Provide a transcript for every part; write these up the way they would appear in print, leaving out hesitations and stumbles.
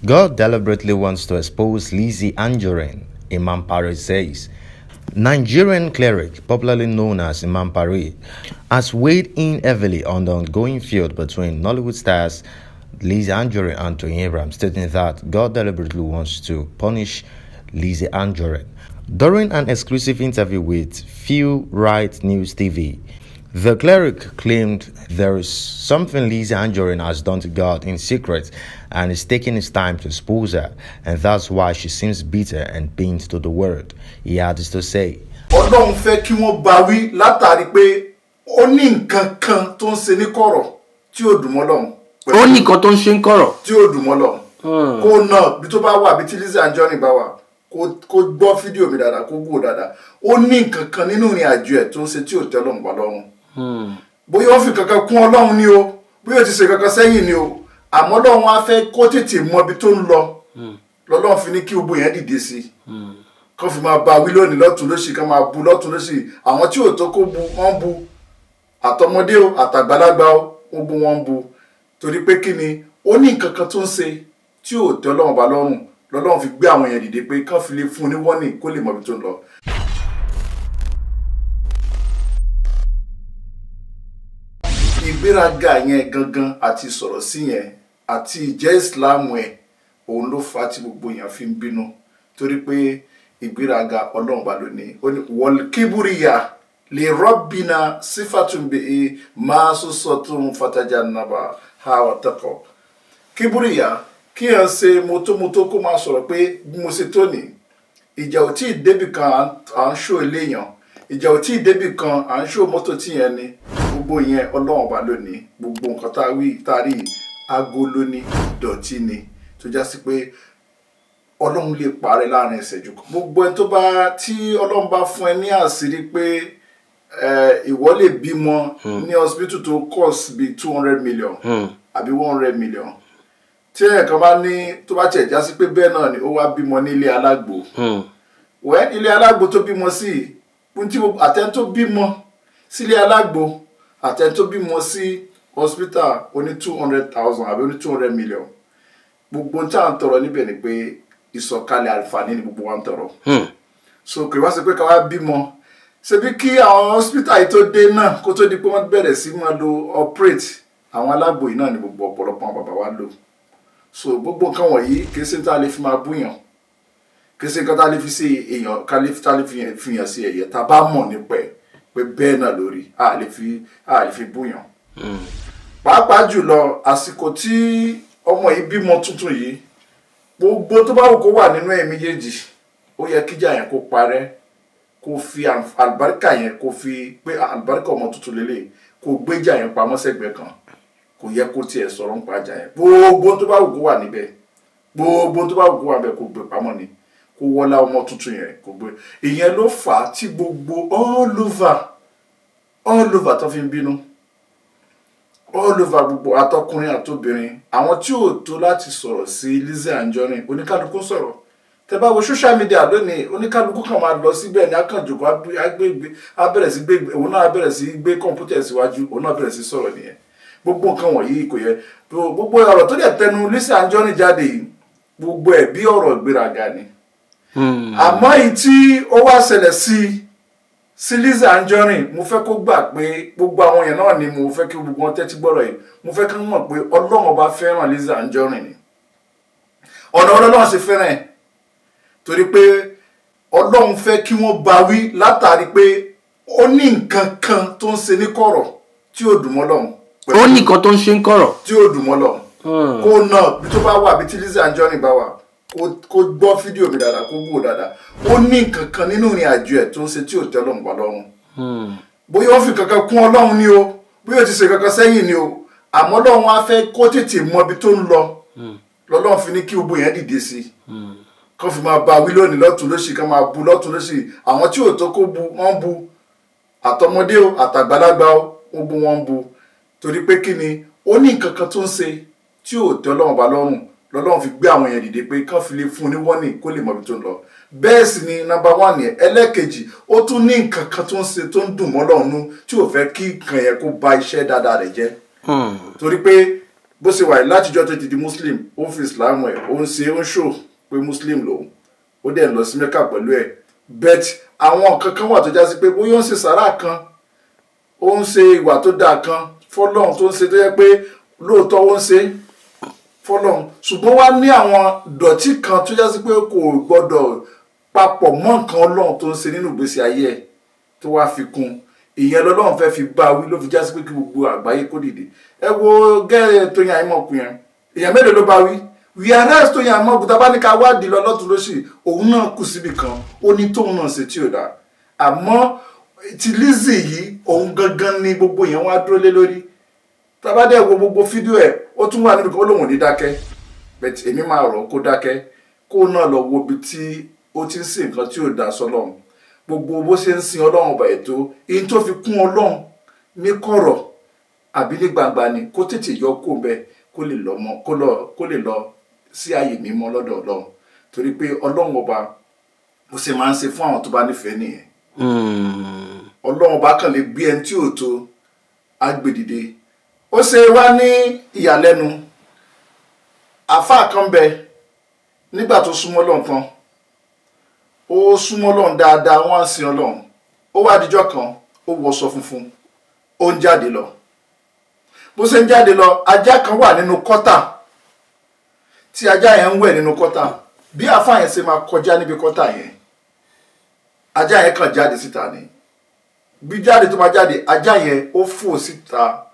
God deliberately wants to expose Lizzie Anjorin, Imam Pare says. Nigerian cleric, popularly known as Imam Pare, has weighed in heavily on the ongoing feud between Nollywood stars Lizzie Anjorin and Toyin Abraham, stating that God deliberately wants to punish Lizzie Anjorin. During an exclusive interview with Feel Right News TV, the cleric claimed there is something Lizzie Anjorin has done to God in secret and is taking his time to expose her, and that's why she seems bitter and pained to the world. He had this to say. Ọlọ́run fẹ́ kí wọ́n bá wí látàrí pé ó ní nǹkan kan tó ń ṣe ní kọ̀rọ̀ tí ó dùn mọ́ Ọlọ́run. Ó ní nǹkan tó ń ṣe ní kọ̀rọ̀ tí ó dùn mọ́ Ọlọ́run. Kó náà bí tó bá wà bí tí Lizzie Anjorin bá wà kó gbọ́ fídíò mi dáadáa kó gbọ́ dáadáa. Ó ní nǹkan kan nínú ìrìn àjò ẹ̀ tó ń ṣe tí ò tẹ́ Ọlọ́run bá lọ́rùn. Bóyá ó fi kankan kún Ọlọ́run ni o, bóyá ó ti ṣe kankan sẹ́yìn ni o, àmọ́ Ọlọ́run á fẹ́ kó tètè mọ ibi tó ń lọ. Lọ́lọ́run fi ní kí gbogbo yẹn dìde sí i. Kán fi máa bá wí lónìí lọ́tún lósì kán máa bu lọ́tún lósì. Àwọn tí ò tó kó bu wọ́n bu. Àtọmọdé o àtàgbàlagbà o wọ́n bu wọ́n bu. Torí pé kí ni ó ní nǹkan kan tó ń ṣe tí ò tẹ́ Ọlọ́run bá lọ́rùn. Lọ́lọ́run fi gbé àwọn yẹn dìde pé kán fi lè fún un ní wọ́nì kó lè mọ ibi tó ń lọ. Ìgbéraga yẹn gangan àti sọ̀rọ̀ sí yẹn àti ìjẹ́ ìsìláàmù ẹ̀ òun ló fà tí gbogbo èèyàn fi ń bínú torí pé ìgbéraga Ọlọ́run bá lónìí ó ní wal kiburiya li rabbina sifatun bi masusatun fatajannaba hawa taqwa. Kiburiya kí ẹ ṣe mọ́tòmọ́tò kó máa sọ̀rọ̀ pé bí mo ṣe tó ní ìjà ò tí ì débì kan à ń ṣó eléyàn ìjà ò tí ì débì kan à ń ṣó mọ́tò tí yẹn ni gbogbo yẹn Ọlọ́run bá lónìí gbogbo nǹkan tá a wí tá a rí agolo ní dọ̀tí ni tó já sí pé Ọlọ́run lè parẹ́ láàrin ìṣẹ́jú kan gbogbo ẹni tó bá tí Ọlọ́run bá fún ẹ ní àṣírí pé ìwọ lè bímọ ní hospital tó cost bí 200 million àbí 100 million tí ẹ̀kan bá ní tó bá tiẹ̀ já sí pé bẹ́ẹ̀ náà ni ó wá bímọ ní ilé alágbo wẹ́ ilé alágbo tó bímọ sí àtẹ́ni tó bímọ sílé alágbo àtẹ́ni tó bímọ sí hospital oní 200,000 àbí oní 200 million gbogbo tí a ń tọrọ níbẹ̀ ni pé ìsọ̀kalẹ̀ àǹfààní ni gbogbo wa ń tọrọ so kò wá sí pé ká wá bímọ ṣebí kí àwọn hospital yìí tó dé náà kó tó di pé wọ́n bẹ̀rẹ̀ sí máa lo operate àwọn alágbo yìí náà ni gbogbo ọ̀pọ̀lọpọ̀ àwọn bàbá wa lò so gbogbo nǹkan wọ̀nyí kì í ṣe tá a lè fi máa búyàn kì í ṣe nǹkan tá a lè fi ṣe èèyàn ká lè fi yàn sí ẹ̀yẹ tá a bá mọ̀ nípa ẹ̀ pé bẹ́ẹ̀ náà lórí a lè fi búyàn pàápàá jùlọ àsìkò tí ọmọ yìí bímọ tuntun yìí gbogbo tó bá wù kó wà nínú ẹ̀ méjèèjì ó yẹ kíjà yẹn kó parẹ́ kó fi àlùbáríkà yẹn kó fi pé àlùbáríkà ọmọ tuntun lélẹ̀ kó gbéjà yẹn pamọ́ sẹ́gbẹ̀ẹ́ kan kò yẹ kó tiẹ̀ sọ̀rọ̀ ń pàjà yẹn gbogbo tó bá wù kó wà níbẹ̀ gbogbo tó bá wù kó wà níbẹ̀ kó gbé pamọ́ ni kó wọlá ọmọ tuntun yẹn kó gbé ìyẹn ló fà á tí gbogbo all over tó fi ń bínú all over gbogbo àtọkùnrin àtobìnrin àwọn tí ò tó láti sọ̀rọ̀ sí Lizzie Anjorin oníkálukú sọ̀rọ̀ tẹ́ bá wo social media lónìí oníkálukú kan máa lọ síbẹ̀ ní akànjòkó á bẹ̀rẹ̀ sí gbé òun náà bẹ̀rẹ̀ sí gbé kọ̀ǹpútà síwájú òun náà bẹ̀rẹ̀ sí sọ̀rọ̀ nìyẹn gbogbo nǹkan wọ̀nyí kò yẹ gbogbo ọ̀rọ̀ tó dẹ̀ tẹnu Lizzie Anjorin jáde yìí gbogbo ẹ̀ bí ọ̀rọ̀ ìgbéraga ni àmọ́ èyí tí ó wá ṣẹlẹ̀ sí Lizzie Anjorin mo fẹ́ kó gbà pé gbogbo àwọn èèyàn náà ni mo fẹ́ kí gbogbo wọn tẹ́tí gbọ́rọ̀ yìí mo fẹ́ kí wọ́n mọ̀ pé Ọlọ́run ọba fẹ́ràn Lizzie Anjorin ni ọ̀nà Ọlọ́run ṣe fẹ́ràn ẹ̀ torí pé Ọlọ́run fẹ́ kí wọ́n bá wí látàrí pé ó ní nǹkan kan tó ń ṣe ní kọ̀rọ̀ tí ó dùn mọ́ Ọlọ́run ó ní nǹkan tó ń ṣe ní kọ̀rọ̀ tí ó dùn mọ́ Ọlọ́run kó náà bí tó bá wà bí tí Lizzie Anjorin bá wà kó gbọ́ fídíò mi dáadáa kó gbọ́ dáadáa ó ní nǹkan kan nínú ìrìn àjò ẹ̀ tó ń ṣe tí ò tẹ́ Ọlọ́run bá lọ́rùn bóyá ó fi kankan kún Ọlọ́run ni o bóyá ó ti ṣe kankan sẹ́yìn ni o àmọ́ Ọlọ́run á fẹ́ kó tètè mọ ibi tó ń lọ lọ́lọ́run fi ní kí gbogbo yẹn dìde sí i kán fi máa bá wí lónìí lọ́tún lósì kán máa bu lọ́tún lósì àwọn tí ò tó kó bu wọ́n bu àtọmọdé o àtàgbàlagbà o wọ́n bu wọ́n bu torí pé kí ni ó ní nǹkan kan tó ń ṣe tí ò tẹ́ Ọlọ́run bá lọ́rùn lọ́lọ́run fi gbé àwọn èèyàn dìde pé kán fi lè fún un ní wọ́nì kó lè mọ ibi tó ń lọ bẹ́ẹ̀ sì ni number 1 yẹn ẹlẹ́ẹ̀kejì ó tún ní nǹkan kan tó ń ṣe tó ń dùn mọ́ Ọlọ́run tí ò fẹ́ kí nǹkan yẹn kó ba iṣẹ́ dáadáa rẹ̀ jẹ́ torí pé bó ṣe wà látijọ́ tó ti di muslim ó fi islam ẹ̀ ó ń ṣe ó ń ṣò pé muslim lòun ó dẹ̀ lọ sí mẹ́kà pẹ̀lú ẹ̀ bet àwọn kankan wà tó já sí pé bóyá ó ń ṣe sàrà kan ó ń ṣe ìwà tó dáa kan fọlọ́run tó ń ṣe tó yẹ pé lóòótọ́ ó ń ṣe fọlọ́run ṣùgbọ́n wá ní àwọn dọ̀tí kan tó já sí pé kò gbọ́dọ̀ papọ̀ mọ́ nǹkan ọlọ́run tó ń ṣe nínú ìgbésí ayé ẹ̀ tó wá fi kún ìyẹn lọ́lọ́run fẹ́ fi bá wí ló fi já sí pé kí gbogbo àgbáyé kó dìde ẹ wo gẹ́rẹ́ tó yan àìmọ̀kù yẹn èèyàn mélòó ló bá wí wíyàrá tó yan àìmọ̀kù tá a bá ní ká wádìí lọ lọ́tún lóṣì òun náà kù síbi kan ó ní tóun náà ṣe tí ò dáa àmọ́ ti Lizzy yìí òun gangan ni gbogbo yẹn wá dúró lé lórí tá a bá dẹ̀ wo gbogbo fídíò ẹ̀ ó tún wà níbi kan ó lóun ò ní dákẹ́ bẹ́ẹ̀ èmi máa rọ̀ kó dákẹ́ kó náà lọ wo ibi tí ó ti ń sìn nǹkan tí ò dáa sọ́lọ́run gbogbo bó ṣe ń sin ọlọ́run ọba ètò èyí tó fi kún ọlọ́run ní kọ̀rọ̀ àbí ní gbangba ni kó tètè yọ kó bẹ kó lè lọ sí ààyè mímọ́ lọ́dọ̀ ọlọ́run torí pé ọlọ́run ọba bó ṣe máa ń ṣe fún àwọn tó bá nífẹ̀ẹ́ nìyẹn ọlọ́run ọba kàn lè gbé ẹni tí ò tó agbèdìde ó ṣe wá ní ìyàlẹ́nu àfáà kan bẹ nígbà tó súnmọ́ Ọlọ́run tán ó súnmọ́ Ọlọ́run dáadáa wọ́n á sin Ọlọ́run ó wá dijọ́ kan ó wọṣọ funfun ó ń jáde lọ bó ṣe ń jáde lọ ajá kan wà nínú kọ́tà tí ajá yẹn ń wẹ̀ nínú kọ́tà bí àfáà yẹn ṣe máa kọjá níbi kọ́tà yẹn ajá yẹn kàn jáde síta ni bí jáde tó máa jáde ajá yẹn ó fò síta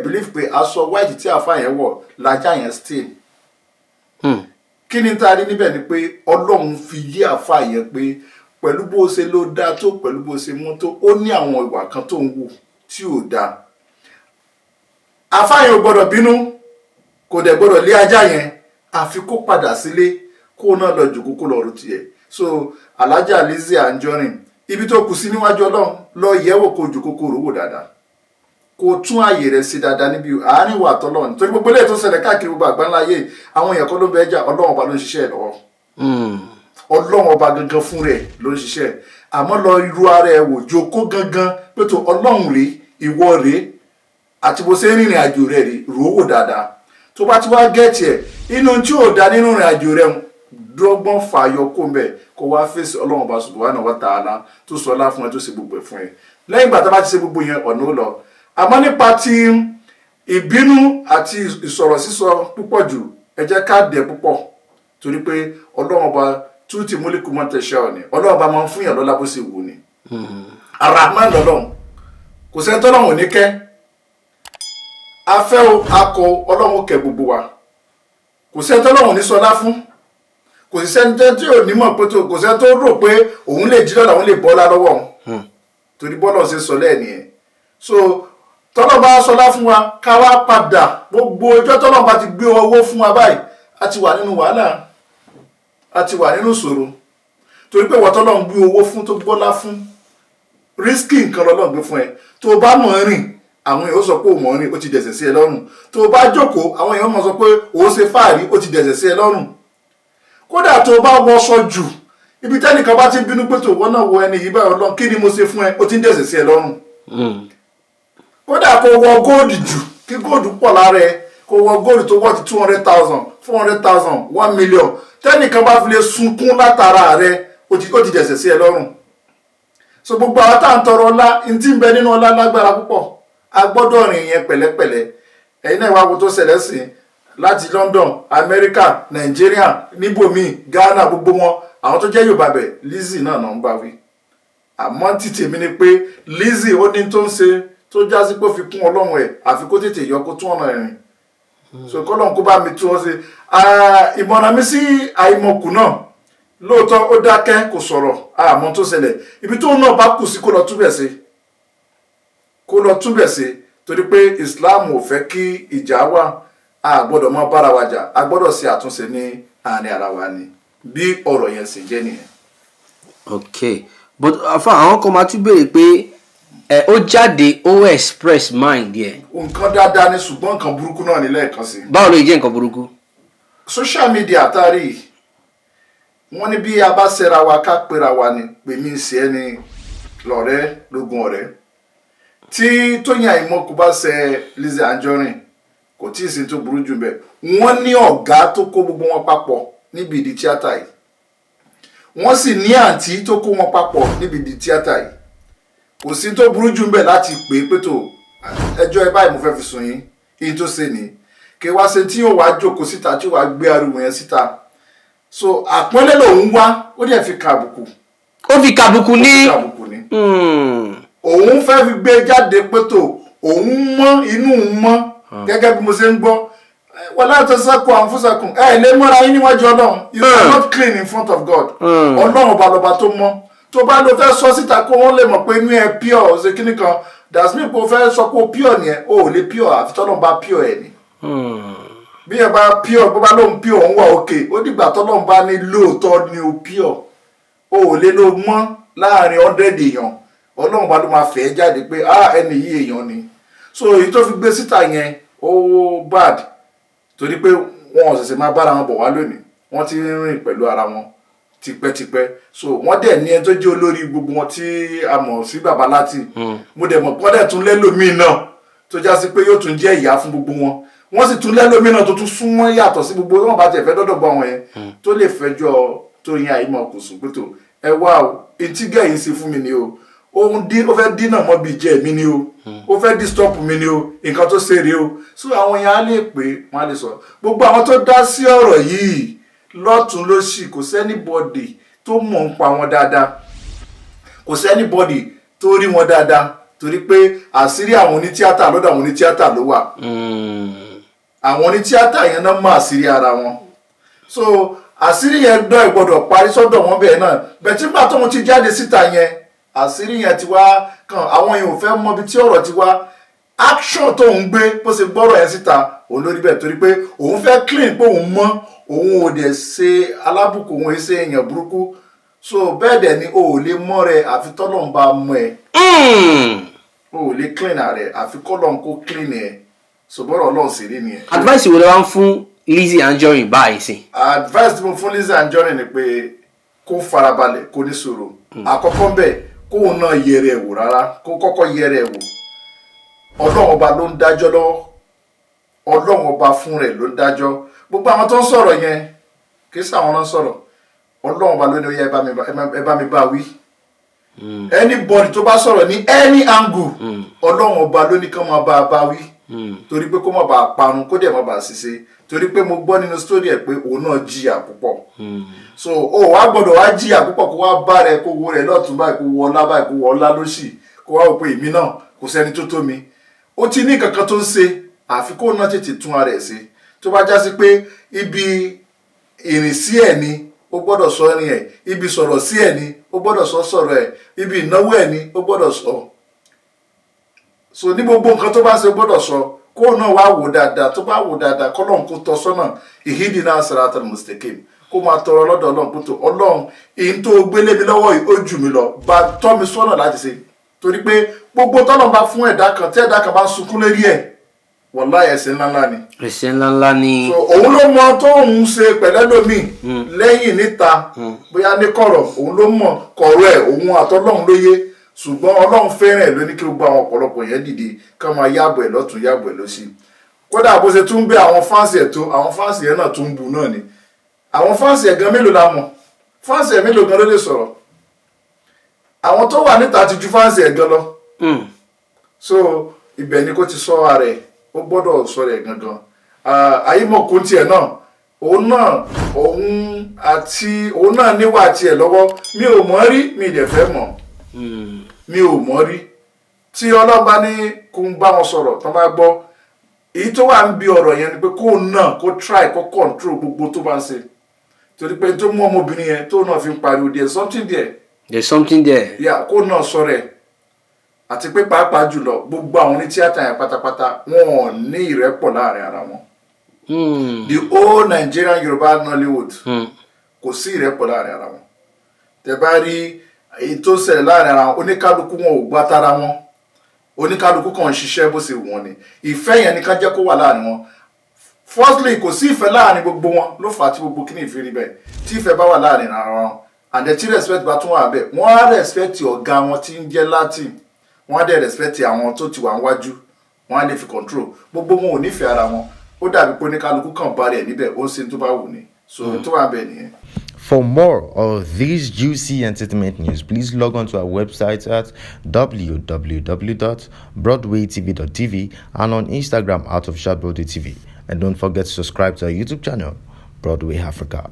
believe pé aṣọ white tí àfáà yẹn wọ̀ lajá yẹn stain kí ni tá a rí níbẹ̀ ni pé ọlọ́run fi yé àfáà yẹn pé pẹ̀lú bó ṣe ló dáa tó pẹ̀lú bó ṣe mú tó ó ní àwọn ìwà kan tó ń wù tí ò dáa àfáà yẹn ò gbọ́dọ̀ bínú kò dẹ̀ gbọ́dọ̀ lé ajá yẹn àfi kó padà sílé kó náà lọ jòkó kó lọ rò tiẹ̀ so alájà Lizzy Anjorin ibi tó kù sí níwájú ọlọ́run lọ yẹ̀wò kó jòkó kó rówó dáadáa kó tún ààyè rẹ̀ sí dáadáa níbi àárín ìwà àtọ́lọ́run torí gbogbo eléyìí tó ṣẹlẹ̀ káàkiri gbogbo àgbáńlá ayé àwọn èèyàn kan ló bẹ jà ọlọ́run ọba ló ń ṣiṣẹ́ ẹ̀ lọ́wọ́ ọlọ́run ọba gangan fún rẹ̀ ló ń ṣiṣẹ́ àmọ́ lọ irú ara ẹ̀ wò jókòó gangan pé tó ọlọ́run rèé ìwọ rèé àti bó ṣe ń rìnrìn àjò rẹ̀ rèé rò ó wò dáadáa tó bá ti wá gẹ̀ẹ́tì ẹ̀ inú tí ò dá nínú ìrìn àjò rẹ̀ dọ́gbọ́n fààyọ kó ń bẹ̀ kó wá fèsì ọlọ́run ọba subhanahu wa ta'ala tó sọ ọlá fún ẹ tó ṣe gbogbo ẹ̀ fún ẹ lẹ́yìn ìgbà tó bá ti ṣe gbogbo yẹn ọ̀nà ó lọ àmọ́ nípa ti ìbínú àti ìsọ̀rọ̀ sísọ púpọ̀ jù ẹ jẹ́ ká dẹ̀ púpọ̀ torí pé ọlọ́run ọba tún ti múlíkù mọ́ tẹ̀sẹ̀ ọ̀nì ọlọ́run ọba máa ń fún yàn lọ́lá bó ṣe wù ní Ar-Rahman lọ́lọ́run kò sẹ́ni tọ́lọ́run ò ní kẹ́ afẹ́ o akọ ọlọ́run kẹ́ gbogbo wa kò sẹ́ni tọ́lọ́run ò ní sọlá fún kò sí sẹ́ni tí ò ní mọ̀ pé kò sẹ́ni tó rò pé òun lè jí lọ́la òun lè bọ́lá lọ́wọ́ òun torí bọ́lọ̀ ṣe sọ lẹ́ẹ̀ nìyẹn so tọ́lọ́ bá sọlá fún wa ká wá padà gbogbo ọjọ́ tọ́lọ́ bá ti gbé owó fún wa báyìí a ti wà nínú wàhálà a ti wà nínú ìṣòro torí pé wọ́n tọ́lọ́ ń gbé owó fún tó gbọ́lá fún rísíkì nǹkan lọ́lọ́ gbé fún ẹ tó o bá mọ̀ rìn àwọn èèyàn sọ pé o mọ̀ rìn ó ti dẹ̀sẹ̀ sí ẹ lọ́rùn tó o bá jókòó àwọn èèyàn mọ̀ sọ pé o ṣe fáàrí ó ti dẹ̀sẹ̀ sí ẹ lọ́rùn kódà tó o bá wọṣọ jù ibi tẹ́nìkan bá ti ń bínú pé tó wọ́n náà wọ ẹni yìí báyọ̀ lọ́n kí ni mo ṣe fún ẹ ó ti ń dẹ̀sẹ̀ sí ẹ lọ́rùn kódà kó wọ góòdù jù kí góòdù pọ̀ lára ẹ kó wọ góòdù tó wọ́n ti 200,000 400,000 1 million tẹ́nìkan bá fi lè sunkún látara rẹ ó ti dẹ̀sẹ̀ sí ẹ lọ́rùn so gbogbo àwọn tá à ń tọrọ ọlá n tí ń bẹ nínú ọlá lágbára púpọ̀ a gbọ́dọ̀ rìn yẹn pẹ̀lẹ́pẹ̀lẹ́ ẹ̀yin náà wá wo tó ṣẹlẹ̀ sí láti London America Nigeria níbòmíì Ghana gbogbo wọn àwọn tó jẹ́ Yorùbá bẹ̀ Lizzy náà ń bá wí àmọ́ títì mi ni pé Lizzy ó ní tó ń ṣe tó já sí pé ó fi kún ọlọ́run ẹ̀ àfi kó tètè yọ kó tún ọ̀nà ẹ̀rìn so kọ́lọ́run kó bá mi tún ọ ṣe ìmọ̀ràn mi sí àìmọ̀kù náà lóòótọ́ ó dákẹ́ kò sọ̀rọ̀ àmọ́ tó ṣẹlẹ̀ ibi tó náà bá kù sí kó lọ túbẹ̀ ṣe torí pé Islam ò fẹ́ kí ìjà wà a gbọ́dọ̀ mọ́ bára wa jà a gbọ́dọ̀ ṣe àtúnṣe ní àárín ara wa ni bí ọ̀rọ̀ yẹn sì jẹ́ nìyẹn. ok but afa àwọn kan máa tún béèrè pé ó jáde ó express mind yẹ. nǹkan dáadáa ni ṣùgbọ́n nǹkan burúkú náà ní lẹ́ẹ̀kan sí. báwo ló jẹ́ nǹkan burúkú. social media àtàrí wọ́n ní bí a bá ṣẹra wa ká pera wa ni pèmí sí ẹni lọ́rẹ́ lógún ọ̀rẹ́ tí Tóyìn Àìmọ̀kù bá ṣe Lizzy Anjorin kò tí ì sí tó burú jù bẹ́ẹ̀ wọ́n ní ọ̀gá tó kó gbogbo wọn papọ̀ níbi ìdí tíátà yìí wọ́n sì ní àǹtí tó kó wọn papọ̀ níbi ìdí tíátà yìí kò sí tó burú jù bẹ́ẹ̀ láti pè é pé tó ẹjọ́ ẹ báyìí mo fẹ́ fi sùn yín yín tó ṣe ní kí wá ṣe tí yóò wá jókòó síta tí yóò wá gbé ariwo yẹn síta so àpọ́nlé lòun wá ó dẹ̀ fi kàbùkù ó fi kàbùkù ní. òun fẹ́ fi gbé jáde pé tó òun mọ́ inú mọ́ gẹ́gẹ́ bí mo ṣe ń gbọ́ wọ́n láti sẹ́kọ̀ọ́ àǹfọ̀sẹ́kùn lè mọ́ra yín níwájú ọlọ́run you are not clean in front of God ọlọ́run ọba lọ́ba tó mọ́ tó bá lọ fẹ́ sọ síta kó wọ́n lè mọ̀ pé inú ẹ pure ṣe kíní kan that's me kó fẹ́ sọ pé ó pure nìyẹn ó ò lè pure àfi tọ́lọ́run bá pure ẹ̀ ni bí ẹ bá pure bó bá lóun pure òun wà òkè ó dìgbà tọ́lọ́run bá ní lóòótọ́ ni ó pure ó ò lè ló mọ́ láàrin 100 èèyàn ọlọ́run bá ló máa fẹ́ jáde pé ẹni yìí èèyàn ni so èyí tó fi gbé síta yẹn ó bad torí pé wọn ò ṣẹ̀ṣẹ̀ máa bára wọn bọ̀ wá lónìí wọ́n ti rìn pẹ̀lú ara wọn tipẹ́tipẹ́ so wọ́n dẹ̀ ní ẹni tó jẹ́ olórí gbogbo wọn tí a mọ̀ sí bàbá láti mo dẹ̀ mọ̀ pọ́n dẹ̀ tún lẹ́lòmíì náà tó já sí pé yóò tún jẹ́ ìyá fún gbogbo wọn wọ́n sì tún lẹ́lòmíì náà tó tún súnmọ́ yàtọ̀ sí gbogbo wọn bá tiẹ̀ fẹ́ dọ́dọ̀ gbọ́ wọn yẹn tó lè fẹjọ́ Tóyìn Àyìnmọ́ Kòsùn pé tó ẹ wá o etí gẹ̀yìn sí fún mi ni o ó fẹ́ dínà mọ́ bíi jẹ́ mi ni o ó fẹ́ disturb mi ni o nǹkan tó ṣe rèé o so àwọn yẹn á lè pé wọ́n á lè sọ gbogbo àwọn tó dá sí ọ̀rọ̀ yìí lọ́tún lósì kò sẹ́nibọ́dì tó mọ̀ ń pa wọn dáadáa kò sẹ́nibọ́dì tó rí wọn dáadáa torí pé àṣírí àwọn onítíátà lọ́dọ̀ àwọn onítíátà ló wà àwọn onítíátà yẹn náà mọ̀ àṣírí ara wọn so àṣírí yẹn dọ́ ìgbọ́dọ̀ parí sọ́dọ̀ wọn bẹ́ẹ̀ náà bẹ́ẹ̀ tí nígbà tóun ti jáde síta yẹn àṣírí yẹn ti wá kan àwọn èèyàn ò fẹ́ mọ ibi tí ọ̀rọ̀ ti wá action tó ń gbé bó ṣe gbọ́rọ̀ yẹn síta òun lórí bẹ́ẹ̀ torí pé òun fẹ́ clean pé òun mọ́ òun ò dẹ̀ ṣe alábùkù òun ṣe èèyàn burúkú so bẹ́ẹ̀ dẹ̀ ni o ò lè mọ́ rẹ àfi tọ́lọ́run bá mọ́ ẹ o ò lè clean rẹ àfi kọ́lọ́run kó clean ẹ so bọ́rọ̀ ọlọ́run sì rí nìyẹn. advice wo lè wá ń fún Lizzy Anjorin báyìí sí. advice tí mo fún Lizzy Anjorin ni pé kó farabalẹ̀ kó ní sùúrù àkọ́kọ́ bẹ́ẹ̀ kóun náà yẹrẹ ẹ̀ wò rárá kó kọ́kọ́ yẹrẹ ẹ̀ wò ọlọ́run ọba ló ń dájọ́ lọ́wọ́ ọlọ́run ọba fún rẹ̀ ló ń dájọ́ gbogbo àwọn tó ń sọ̀rọ̀ yẹn kì í sàwọn náà sọ̀rọ̀ ọlọ́run ọba ló ní ó yẹ ẹ bá mi bá wí anybody tó bá sọ̀rọ̀ ní any angle ọlọ́run ọba ló ní kán máa bá a bá wí torí pé kó má bàa parun kó dẹ̀ má bàa ṣiṣẹ́ torí pé mo gbọ́ nínú story ẹ̀ pé òun náà jìyà púpọ̀ so o wá gbọ́dọ̀ wá jìyà púpọ̀ kó wá bá rẹ kó wo rẹ lọ́tún báyìí kó wọ ọlá báyìí kó wọ ọlá lóṣì kó wá wò pé èmi náà kò sẹ́ni tó tó mi ó ti ní kankan tó ń ṣe àfi kó náà tètè tún ara ẹ̀ ṣe tó bá já sí pé ibi ìrìn sí ẹ̀ ni ó gbọ́dọ̀ sọ ẹ̀rìn ẹ̀ ibi sọ̀rọ̀ sí ẹ̀ ni ó gbọ́dọ̀ sọ sọ̀rọ̀ ẹ̀ ibi ìnáwó ẹ̀ ni ó gbọ́dọ̀ sọ so ní gbogbo nǹkan tó bá ṣe gbọ́dọ̀ sọ kó náà wá wò dáadáa tó bá wò dáadáa kọ́lọ́n kó tọ́ sọ́nà ìhídìínà siratal mustaqim kó máa tọrọ lọ́dọ̀ ọlọ́run kó tó ọlọ́run èyí tó gbélé mi lọ́wọ́ yìí ó jù mí lọ bá tọ́ mi sọ́nà láti ṣe torí pé gbogbo tọ́lọ́run bá fún ẹ̀dá kan tí ẹ̀dá kan bá sunkún lérí ẹ̀ wàláhì ẹ̀ṣẹ̀ ńláńlá ni. ẹ̀ṣẹ̀ ńláńlá ni. so òun ló mọ tó ń ṣe pẹ̀lẹ́lómìn lẹ́yìn níta bóyá ní kọ̀rọ̀ òun ló mọ kọ̀rọ̀ ẹ̀ òun àtọ́lọ́run ló yé ṣùgbọ́n ọlọ́run fẹ́ràn ẹ̀ ló ní kí gbogbo àwọn ọ̀pọ̀lọpọ̀ yẹn dìde ká máa yàbọ̀ ẹ̀ lọ́tún yàbọ̀ ẹ̀ lọ́sí kódà bó ṣe tún gbé àwọn fáǹsì ẹ̀ tó àwọn fáǹsì ẹ̀ náà tún bu náà ni àwọn fáǹsì ẹ̀ gan mélòó la mọ̀ fáǹsì ẹ̀ mélòó gan ló lè sọ̀rọ̀ àwọn tó wà níta ti ju fáǹsì ẹ̀ gan lọ so ibẹ̀ ni kó ti sọ ara ẹ̀ ó gbọ́dọ̀ sọ rẹ̀ gangan Àyìnmọ́kùn tiẹ̀ náà òun náà níwà tiẹ̀ lọ́wọ́ mi ò mọ̀ rí mi ì dẹ̀ fẹ́ mọ̀ mi ò mọ̀ rí tí ọlọ́ba ní kó ń bá wọn sọ̀rọ̀ tán bá gbọ́ èyí tó wà ń bi ọ̀rọ̀ yẹn ni pé kó náà kó try kó control gbogbo tó bá ń ṣe torí pé tó mú ọmọbìnrin yẹn tó náà fi ń pariwo there's something there. there's something there. yà kó náà sọ rẹ̀ àti pé pàápàá jùlọ gbogbo àwọn onítíátà yẹn pátápátá wọn ò ní ìrẹ́pọ̀ láàrin ara wọn. the whole Nigerian Yorùbá Nollywood kò sí ìrẹ́pọ̀ láàrin ara wọn tẹ́ bá rí èyí tó ṣẹlẹ̀ láàrin ara wọn oníkálukú wọn ò gbá tara wọn oníkálukú kan ń ṣiṣẹ́ bó ṣe wù wọ́n ni ìfẹ́ yẹn nìkan jẹ́ kó wà láàrin wọn firstly kò sí ìfẹ́ láàrin gbogbo wọn ló fà á tí gbogbo kíní ìfẹ́ rí bẹ́ẹ̀ tí ìfẹ́ bá wà láàrin ara wọn and then tí respect bá tún wà bẹ́ẹ̀ wọ́n á respect ọ̀gá wọn tí ń jẹ́ Latin wọ́n á dẹ̀ respect àwọn tó ti wà níwájú wọ́n á lè fi control gbogbo wọn ò nífẹ̀ẹ́ ara wọn ó dàbí pé oníkálukú kàn bá rẹ̀ níbẹ̀ ó ń ṣe tó bá wù ní so tó wà bẹ́ẹ̀ nìyẹn. For more of these juicy entertainment news, please log on to our website at www.broadwaytv.tv and on Instagram @officialbroadwaytv. And don't forget to subscribe to our YouTube channel, Broadway Africa.